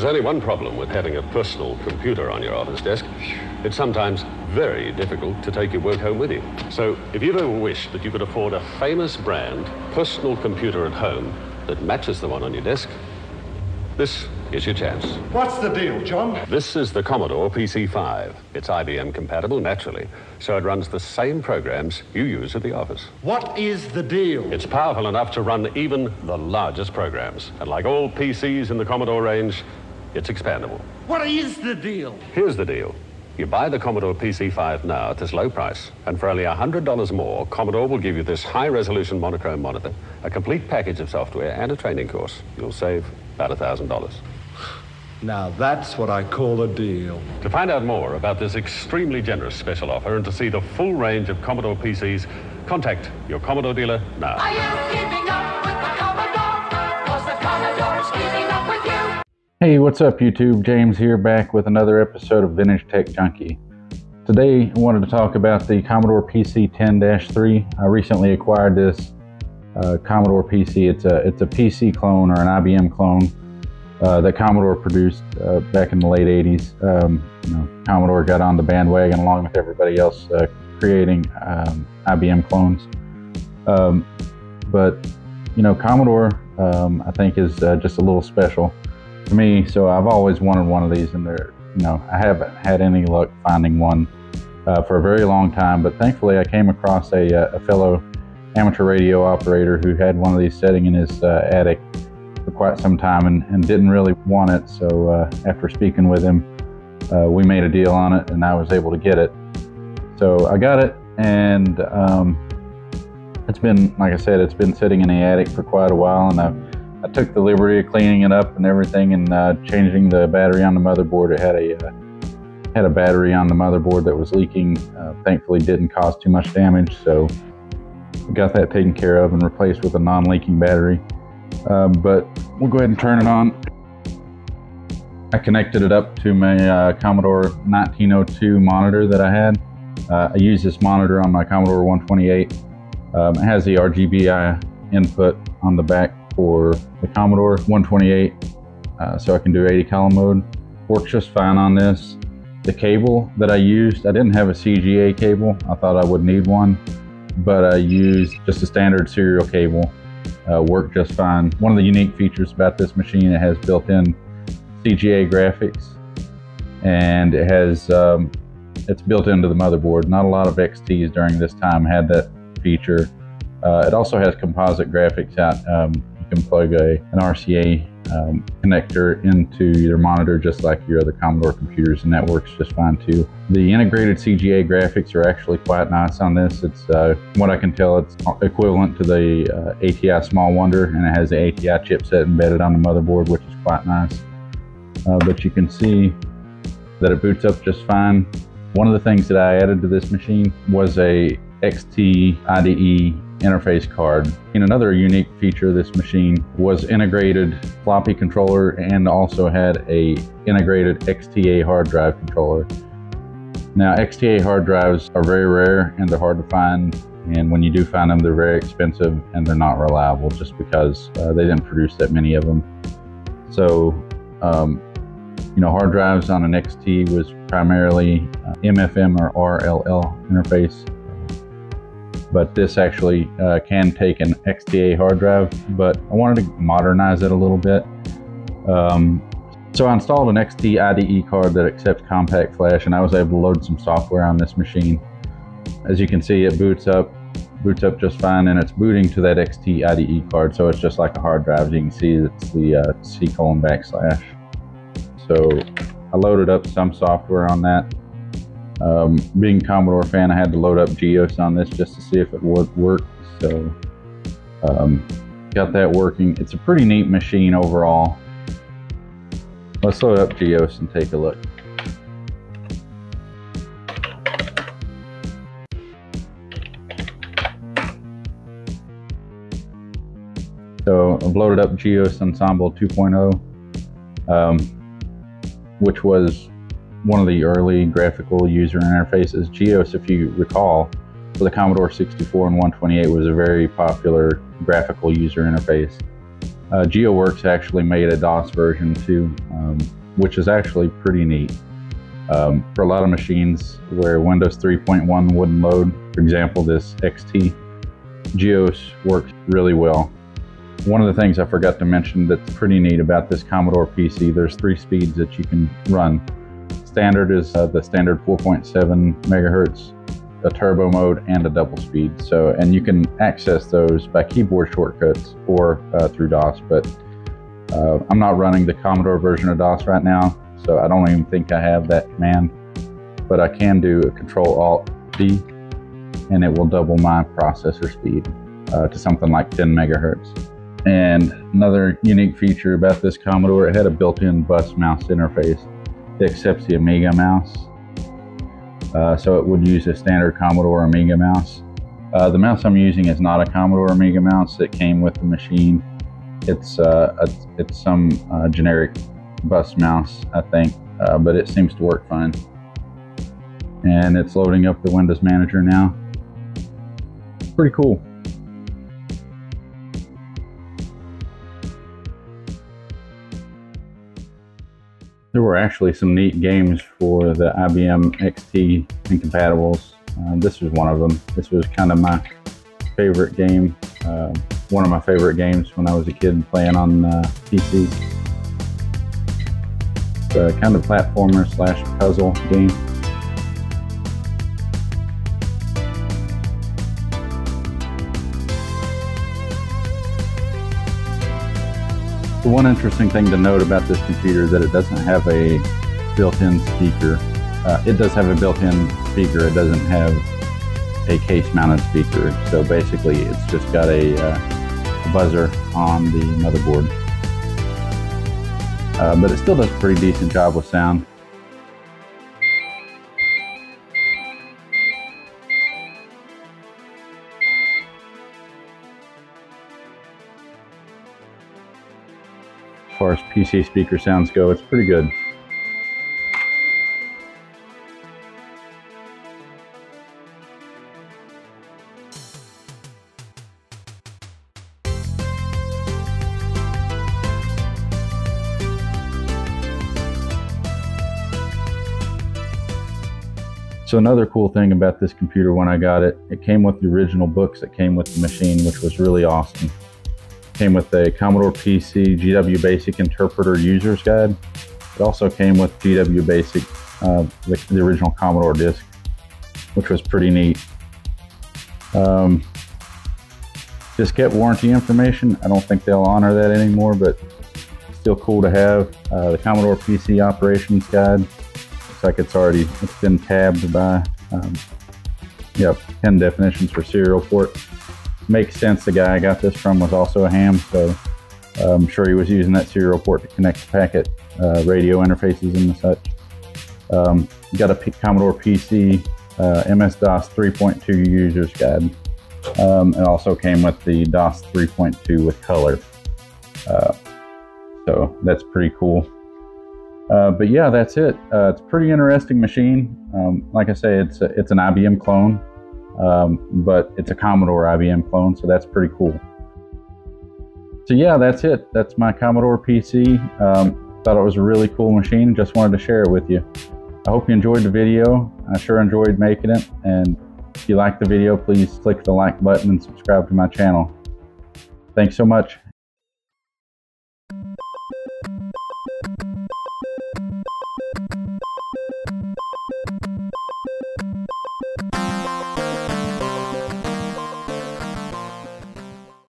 There's only one problem with having a personal computer on your office desk. It's sometimes very difficult to take your work home with you. So if you've ever wished that you could afford a famous brand personal computer at home that matches the one on your desk, this is your chance. What's the deal, John? This is the Commodore PC 5. It's IBM compatible, naturally, so it runs the same programs you use at the office. What is the deal? It's powerful enough to run even the largest programs. And like all PCs in the Commodore range, it's expandable. What is the deal? Here's the deal. You buy the Commodore PC 5 now at this low price, and for only $100 more, Commodore will give you this high-resolution monochrome monitor, a complete package of software, and a training course. You'll save about $1,000. Now that's what I call a deal. To find out more about this extremely generous special offer and to see the full range of Commodore PCs, contact your Commodore dealer now. Are you keeping up with the Commodore? 'Cause the Commodore's keeping up with you. Hey, what's up YouTube? James here, back with another episode of Vintage Tech Junkie. Today I wanted to talk about the Commodore PC 10-3. I recently acquired this Commodore PC. It's a PC clone, or an IBM clone, that Commodore produced back in the late 80s. Commodore got on the bandwagon along with everybody else creating IBM clones. But Commodore I think is just a little special to me, so I've always wanted one of these, and I haven't had any luck finding one for a very long time, but thankfully I came across a fellow amateur radio operator who had one of these sitting in his attic for quite some time and didn't really want it. So after speaking with him, we made a deal on it, and I was able to get it. So I got it, and it's been, like I said, it's been sitting in the attic for quite a while, and I took the liberty of cleaning it up and everything, and changing the battery on the motherboard. It had a battery on the motherboard that was leaking. Thankfully didn't cause too much damage, so we got that taken care of and replaced with a non-leaking battery. But we'll go ahead and turn it on. I connected it up to my Commodore 1902 monitor that I had. I use this monitor on my Commodore 128. It has the RGBI input on the back for the Commodore 128, so I can do 80 column mode. Works just fine on this. The cable that I used, I didn't have a CGA cable. I thought I would need one, but I used just a standard serial cable. Worked just fine. One of the unique features about this machine, it has built-in CGA graphics, and it has it's built into the motherboard. Not a lot of XTs during this time had that feature. It also has composite graphics out. You can plug an RCA connector into your monitor just like your other Commodore computers, and that works just fine too. The integrated CGA graphics are actually quite nice on this. It's what I can tell, it's equivalent to the ATI Small Wonder, and it has the ATI chipset embedded on the motherboard, which is quite nice. But you can see that it boots up just fine. One of the things that I added to this machine was a XT-IDE interface card. And another unique feature of this machine was integrated floppy controller, and also had a integrated XTA hard drive controller. Now, XTA hard drives are very rare and they're hard to find, and when you do find them, they're very expensive and they're not reliable, just because they didn't produce that many of them. So hard drives on an XT was primarily MFM or RLL interface. But this actually can take an XTA hard drive, but I wanted to modernize it a little bit. So I installed an XT-IDE card that accepts compact flash, and I was able to load some software on this machine. As you can see, it boots up just fine, and it's booting to that XT-IDE card, so it's just like a hard drive. As you can see, it's the C:\\. So I loaded up some software on that. Being a Commodore fan, I had to load up GEOS on this just to see if it would work. So got that working. It's a pretty neat machine overall. Let's load up GEOS and take a look. So I've loaded up GEOS Ensemble 2.0, which was one of the early graphical user interfaces. GEOS, if you recall, for the Commodore 64 and 128 was a very popular graphical user interface. GeoWorks actually made a DOS version too, which is actually pretty neat. For a lot of machines where Windows 3.1 wouldn't load, for example, this XT, Geos works really well. One of the things I forgot to mention that's pretty neat about this Commodore PC, there's 3 speeds that you can run. Standard is the standard 4.7 megahertz, a turbo mode, and a double speed. So, and you can access those by keyboard shortcuts or through DOS, but I'm not running the Commodore version of DOS right now, so I don't even think I have that command, but I can do a Control-Alt-D, and it will double my processor speed to something like 10 megahertz. And another unique feature about this Commodore, it had a built-in bus mouse interface that accepts the Amiga mouse. So it would use a standard Commodore Amiga mouse. The mouse I'm using is not a Commodore Amiga mouse that came with the machine. It's some generic bus mouse, I think, but it seems to work fine. And it's loading up the Windows Manager now. Pretty cool. There were actually some neat games for the IBM XT incompatibles. This was one of them. This was kind of my favorite game. One of my favorite games when I was a kid playing on PC. It's a kind of platformer slash puzzle game. The one interesting thing to note about this computer is that it doesn't have a built-in speaker. It does have a built-in speaker. It doesn't have a case-mounted speaker. So basically, it's just got a buzzer on the motherboard. But it still does a pretty decent job with sound. As far as PC speaker sounds go, it's pretty good. So another cool thing about this computer when I got it, it came with the original books that came with the machine, which was really awesome. Came with a Commodore PC GW Basic Interpreter User's Guide. It also came with GW Basic, the original Commodore disk, which was pretty neat. Diskette warranty information, I don't think they'll honor that anymore, but still cool to have. The Commodore PC Operations Guide, looks like it's been tabbed by, 10 definitions for serial port. Makes sense, the guy I got this from was also a ham, so I'm sure he was using that serial port to connect the packet radio interfaces and such. Got a Commodore PC MS-DOS 3.2 User's Guide. It also came with the DOS 3.2 with color. So that's pretty cool. But yeah, that's it. It's a pretty interesting machine. Like I say, it's an IBM clone. But it's a Commodore IBM clone, so that's pretty cool. So yeah, that's it. That's my Commodore PC. Thought it was a really cool machine. Just wanted to share it with you. I hope you enjoyed the video. I sure enjoyed making it. And if you liked the video, please click the like button and subscribe to my channel. Thanks so much.